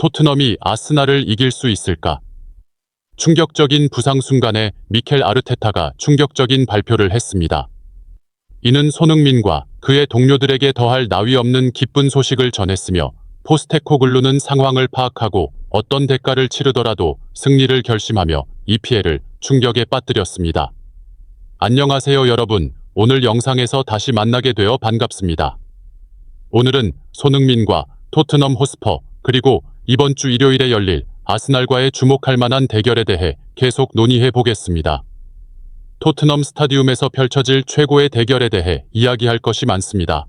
토트넘이 아스날을 이길 수 있을까? 충격적인 부상 순간에 미켈 아르테타가 충격적인 발표를 했습니다. 이는 손흥민과 그의 동료들에게 더할 나위 없는 기쁜 소식을 전했으며 포스테코글루는 상황을 파악하고 어떤 대가를 치르더라도 승리를 결심하며 EPL을 충격에 빠뜨렸습니다. 안녕하세요 여러분, 오늘 영상에서 다시 만나게 되어 반갑습니다. 오늘은 손흥민과 토트넘 호스퍼 그리고 이번 주 일요일에 열릴 아스날과의 주목할 만한 대결에 대해 계속 논의해 보겠습니다. 토트넘 스타디움에서 펼쳐질 최고의 대결에 대해 이야기할 것이 많습니다.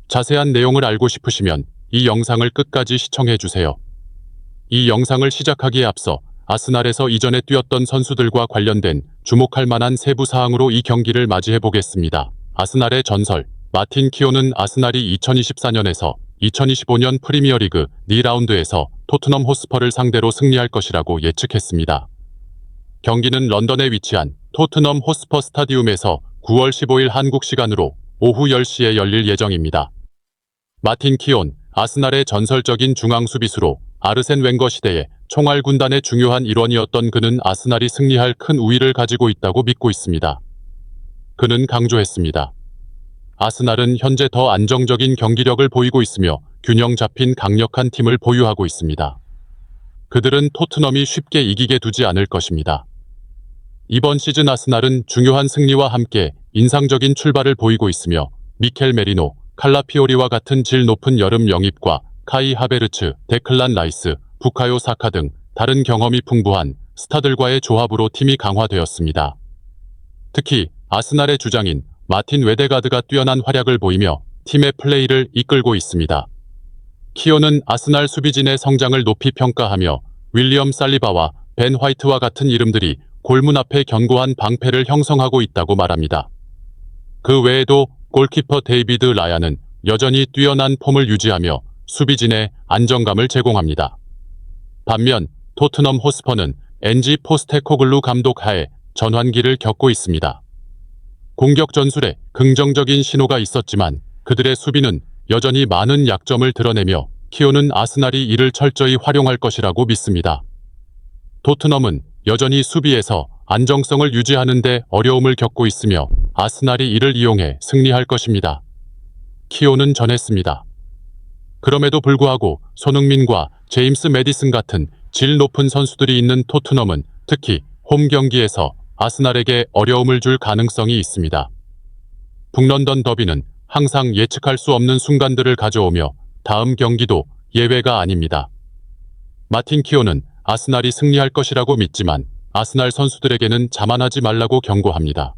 자세한 내용을 알고 싶으시면 이 영상을 끝까지 시청해 주세요. 이 영상을 시작하기에 앞서 아스날에서 이전에 뛰었던 선수들과 관련된 주목할 만한 세부 사항으로 이 경기를 맞이해 보겠습니다. 아스날의 전설 마틴 키오는 아스날이 2024년에서 2025년 프리미어리그 2라운드에서 토트넘 호스퍼를 상대로 승리할 것이라고 예측했습니다. 경기는 런던에 위치한 토트넘 호스퍼 스타디움에서 9월 15일 한국 시간으로 오후 10시에 열릴 예정입니다. 마틴 키온, 아스날의 전설적인 중앙 수비수로 아르센 벵거 시대에 총알 군단의 중요한 일원이었던 그는 아스날이 승리할 큰 우위를 가지고 있다고 믿고 있습니다. 그는 강조했습니다. 아스날은 현재 더 안정적인 경기력을 보이고 있으며 균형 잡힌 강력한 팀을 보유하고 있습니다. 그들은 토트넘이 쉽게 이기게 두지 않을 것입니다. 이번 시즌 아스날은 중요한 승리와 함께 인상적인 출발을 보이고 있으며 미켈 메리노, 칼라피오리와 같은 질 높은 여름 영입과 카이 하베르츠, 데클란 라이스, 부카요 사카 등 다른 경험이 풍부한 스타들과의 조합으로 팀이 강화되었습니다. 특히 아스날의 주장인 마틴 웨데가드가 뛰어난 활약을 보이며 팀의 플레이를 이끌고 있습니다. 키오는 아스날 수비진의 성장을 높이 평가하며 윌리엄 살리바와 벤 화이트와 같은 이름들이 골문 앞에 견고한 방패를 형성하고 있다고 말합니다. 그 외에도 골키퍼 데이비드 라야는 여전히 뛰어난 폼을 유지하며 수비진에 안정감을 제공합니다. 반면 토트넘 호스퍼는 엔지 포스테코글루 감독 하에 전환기를 겪고 있습니다. 공격 전술에 긍정적인 신호가 있었지만 그들의 수비는 여전히 많은 약점을 드러내며 키오는 아스날이 이를 철저히 활용할 것이라고 믿습니다. 토트넘은 여전히 수비에서 안정성을 유지하는 데 어려움을 겪고 있으며 아스날이 이를 이용해 승리할 것입니다. 키오는 전했습니다. 그럼에도 불구하고 손흥민과 제임스 매디슨 같은 질 높은 선수들이 있는 토트넘은 특히 홈 경기에서 아스날에게 어려움을 줄 가능성이 있습니다. 북런던 더비는 항상 예측할 수 없는 순간들을 가져오며 다음 경기도 예외가 아닙니다. 마틴 키오는 아스날이 승리할 것이라고 믿지만 아스날 선수들에게는 자만하지 말라고 경고합니다.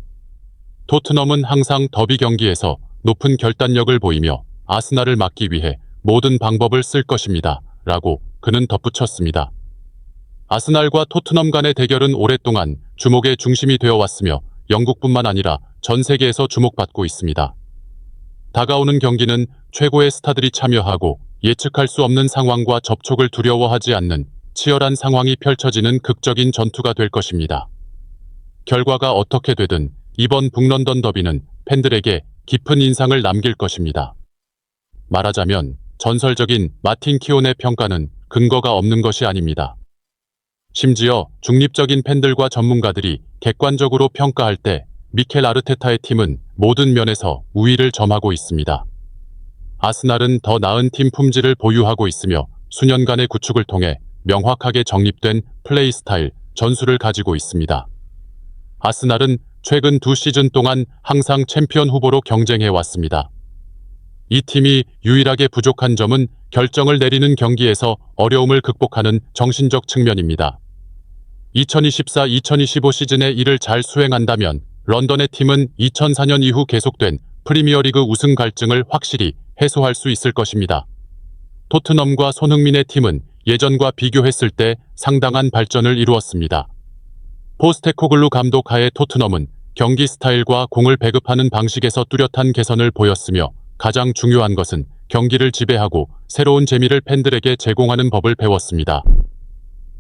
토트넘은 항상 더비 경기에서 높은 결단력을 보이며 아스날을 막기 위해 모든 방법을 쓸 것입니다. 라고 그는 덧붙였습니다. 아스날과 토트넘 간의 대결은 오랫동안 주목의 중심이 되어 왔으며 영국뿐만 아니라 전 세계에서 주목받고 있습니다. 다가오는 경기는 최고의 스타들이 참여하고 예측할 수 없는 상황과 접촉을 두려워하지 않는 치열한 상황이 펼쳐지는 극적인 전투가 될 것입니다. 결과가 어떻게 되든 이번 북런던 더비는 팬들에게 깊은 인상을 남길 것입니다. 말하자면 전설적인 마틴 키온의 평가는 근거가 없는 것이 아닙니다. 심지어 중립적인 팬들과 전문가들이 객관적으로 평가할 때 미켈 아르테타의 팀은 모든 면에서 우위를 점하고 있습니다. 아스날은 더 나은 팀 품질을 보유하고 있으며 수년간의 구축을 통해 명확하게 정립된 플레이 스타일, 전술을 가지고 있습니다. 아스날은 최근 2시즌 동안 항상 챔피언 후보로 경쟁해 왔습니다. 이 팀이 유일하게 부족한 점은 결정을 내리는 경기에서 어려움을 극복하는 정신적 측면입니다. 2024-2025 시즌에 이를 잘 수행한다면 런던의 팀은 2004년 이후 계속된 프리미어리그 우승 갈증을 확실히 해소할 수 있을 것입니다. 토트넘과 손흥민의 팀은 예전과 비교했을 때 상당한 발전을 이루었습니다. 포스테코글루 감독 하에 토트넘은 경기 스타일과 공을 배급하는 방식에서 뚜렷한 개선을 보였으며 가장 중요한 것은 경기를 지배하고 새로운 재미를 팬들에게 제공하는 법을 배웠습니다.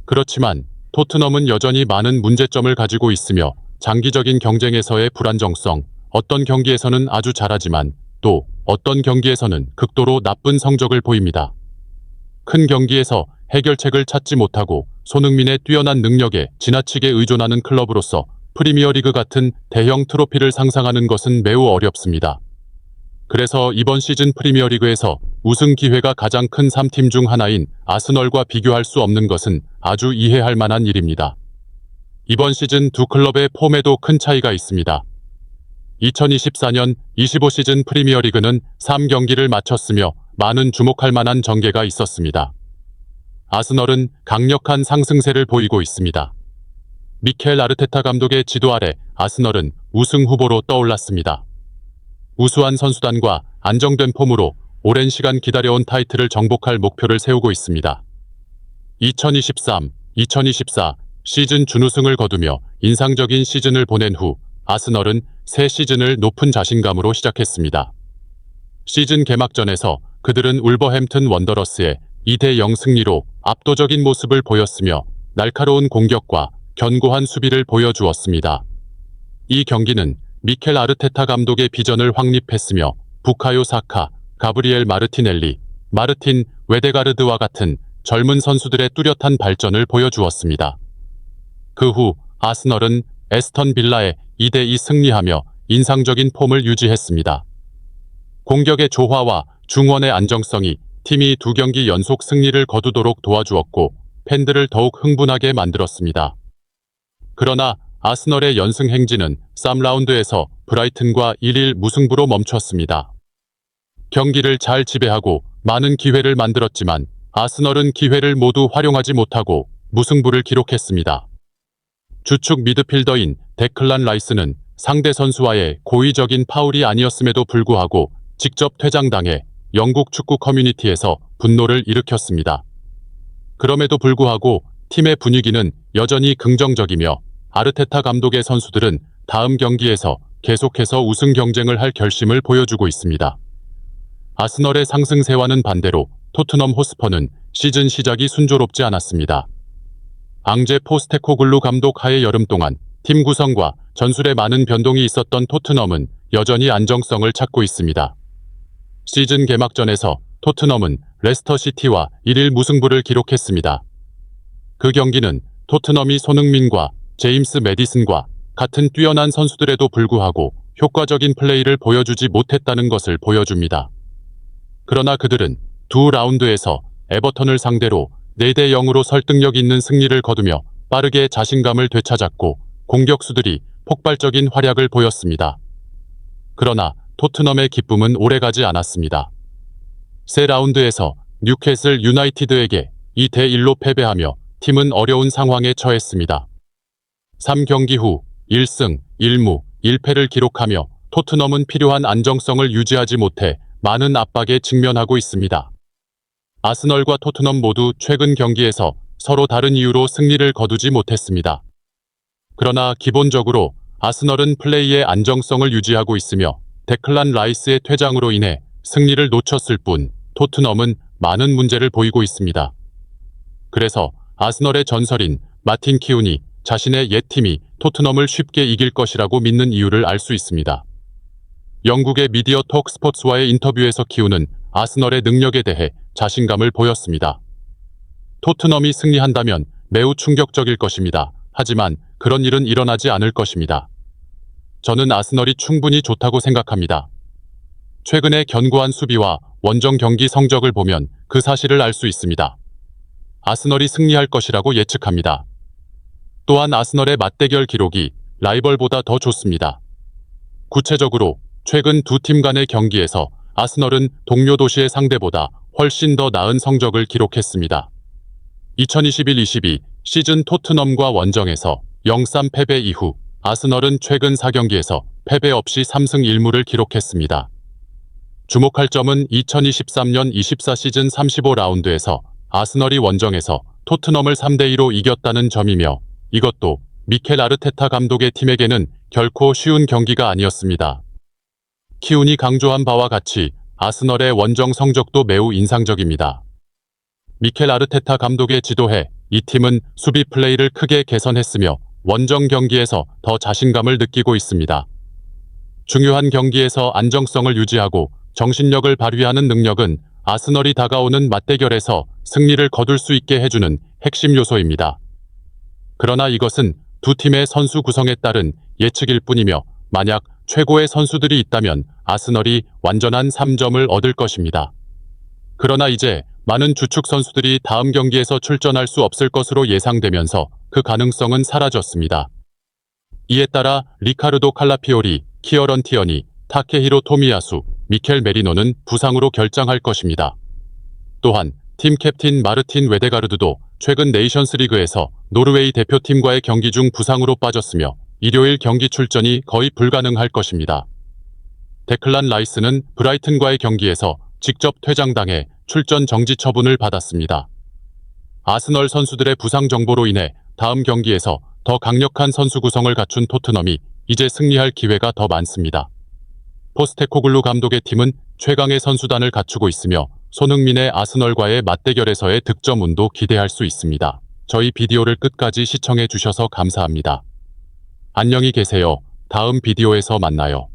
그렇지만 토트넘은 여전히 많은 문제점을 가지고 있으며 장기적인 경쟁에서의 불안정성, 어떤 경기에서는 아주 잘하지만 또 어떤 경기에서는 극도로 나쁜 성적을 보입니다. 큰 경기에서 해결책을 찾지 못하고 손흥민의 뛰어난 능력에 지나치게 의존하는 클럽으로서 프리미어리그 같은 대형 트로피를 상상하는 것은 매우 어렵습니다. 그래서 이번 시즌 프리미어리그에서 우승 기회가 가장 큰 3팀 중 하나인 아스널과 비교할 수 없는 것은 아주 이해할 만한 일입니다. 이번 시즌 두 클럽의 폼에도 큰 차이가 있습니다. 2024년 25 시즌 프리미어리그는 3경기를 마쳤으며 많은 주목할 만한 전개가 있었습니다. 아스널은 강력한 상승세를 보이고 있습니다. 미켈 아르테타 감독의 지도 아래 아스널은 우승 후보로 떠올랐습니다. 우수한 선수단과 안정된 폼으로 오랜 시간 기다려온 타이틀을 정복할 목표를 세우고 있습니다. 2023-2024 시즌 준우승을 거두며 인상적인 시즌을 보낸 후 아스널은 새 시즌을 높은 자신감으로 시작했습니다. 시즌 개막전에서 그들은 울버햄튼 원더러스의 2대0 승리로 압도적인 모습을 보였으며 날카로운 공격과 견고한 수비를 보여주었습니다. 이 경기는 미켈 아르테타 감독의 비전을 확립했으며 부카요 사카, 가브리엘 마르티넬리, 마르틴 웨데가르드와 같은 젊은 선수들의 뚜렷한 발전을 보여주었습니다. 그 후 아스널은 에스턴 빌라에 2대2 승리하며 인상적인 폼을 유지했습니다. 공격의 조화와 중원의 안정성이 팀이 2경기 연속 승리를 거두도록 도와주었고 팬들을 더욱 흥분하게 만들었습니다. 그러나 아스널의 연승 행진은 3라운드에서 브라이튼과 1-1 무승부로 멈췄습니다. 경기를 잘 지배하고 많은 기회를 만들었지만 아스널은 기회를 모두 활용하지 못하고 무승부를 기록했습니다. 주축 미드필더인 데클란 라이스는 상대 선수와의 고의적인 파울이 아니었음에도 불구하고 직접 퇴장당해 영국 축구 커뮤니티에서 분노를 일으켰습니다. 그럼에도 불구하고 팀의 분위기는 여전히 긍정적이며 아르테타 감독의 선수들은 다음 경기에서 계속해서 우승 경쟁을 할 결심을 보여주고 있습니다. 아스널의 상승세와는 반대로 토트넘 호스퍼는 시즌 시작이 순조롭지 않았습니다. 앙제 포스테코글루 감독 하에 여름 동안 팀 구성과 전술에 많은 변동이 있었던 토트넘은 여전히 안정성을 찾고 있습니다. 시즌 개막전에서 토트넘은 레스터시티와 1-1 무승부를 기록했습니다. 그 경기는 토트넘이 손흥민과 제임스 매디슨과 같은 뛰어난 선수들에도 불구하고 효과적인 플레이를 보여주지 못했다는 것을 보여줍니다. 그러나 그들은 두 라운드에서 에버턴을 상대로 4대0으로 설득력 있는 승리를 거두며 빠르게 자신감을 되찾았고 공격수들이 폭발적인 활약을 보였습니다. 그러나 토트넘의 기쁨은 오래가지 않았습니다. 세 라운드에서 뉴캐슬 유나이티드에게 2대1로 패배하며 팀은 어려운 상황에 처했습니다. 3경기 후 1승 1무 1패를 기록하며 토트넘은 필요한 안정성을 유지하지 못해 많은 압박에 직면하고 있습니다. 아스널과 토트넘 모두 최근 경기에서 서로 다른 이유로 승리를 거두지 못했습니다. 그러나 기본적으로 아스널은 플레이의 안정성을 유지하고 있으며 데클란 라이스의 퇴장으로 인해 승리를 놓쳤을 뿐 토트넘은 많은 문제를 보이고 있습니다. 그래서 아스널의 전설인 마틴 키운이 자신의 옛 팀이 토트넘을 쉽게 이길 것이라고 믿는 이유를 알 수 있습니다. 영국의 미디어 톡 스포츠와의 인터뷰에서 키운은 아스널의 능력에 대해 자신감을 보였습니다. 토트넘이 승리한다면 매우 충격적일 것입니다. 하지만 그런 일은 일어나지 않을 것입니다. 저는 아스널이 충분히 좋다고 생각합니다. 최근의 견고한 수비와 원정 경기 성적을 보면 그 사실을 알 수 있습니다. 아스널이 승리할 것이라고 예측합니다. 또한 아스널의 맞대결 기록이 라이벌보다 더 좋습니다. 구체적으로 최근 두 팀 간의 경기에서 아스널은 동료 도시의 상대보다 훨씬 더 나은 성적을 기록했습니다. 2021-22 시즌 토트넘과 원정에서 0-3 패배 이후 아스널은 최근 4경기에서 패배 없이 3승 1무를 기록했습니다. 주목할 점은 2023-24 시즌 35라운드에서 아스널이 원정에서 토트넘을 3대2로 이겼다는 점이며 이것도 미켈 아르테타 감독의 팀에게는 결코 쉬운 경기가 아니었습니다. 키운이 강조한 바와 같이 아스널의 원정 성적도 매우 인상적입니다. 미켈 아르테타 감독의 지도해 이 팀은 수비 플레이를 크게 개선했으며 원정 경기에서 더 자신감을 느끼고 있습니다. 중요한 경기에서 안정성을 유지하고 정신력을 발휘하는 능력은 아스널이 다가오는 맞대결에서 승리를 거둘 수 있게 해주는 핵심 요소입니다. 그러나 이것은 두 팀의 선수 구성에 따른 예측일 뿐이며 만약 최고의 선수들이 있다면 아스널이 완전한 3점을 얻을 것입니다. 그러나 이제 많은 주축 선수들이 다음 경기에서 출전할 수 없을 것으로 예상되면서 그 가능성은 사라졌습니다. 이에 따라 리카르도 칼라피오리, 키어런 티어니, 타케히로 토미야수, 미켈 메리노는 부상으로 결장할 것입니다. 또한 팀 캡틴 마르틴 웨데가르드도 최근 네이션스리그에서 노르웨이 대표팀과의 경기 중 부상으로 빠졌으며 일요일 경기 출전이 거의 불가능할 것입니다. 데클란 라이스는 브라이튼과의 경기에서 직접 퇴장당해 출전 정지 처분을 받았습니다. 아스널 선수들의 부상 정보로 인해 다음 경기에서 더 강력한 선수 구성을 갖춘 토트넘이 이제 승리할 기회가 더 많습니다. 포스테코글루 감독의 팀은 최강의 선수단을 갖추고 있으며 손흥민의 아스널과의 맞대결에서의 득점운도 기대할 수 있습니다. 저희 비디오를 끝까지 시청해 주셔서 감사합니다. 안녕히 계세요. 다음 비디오에서 만나요.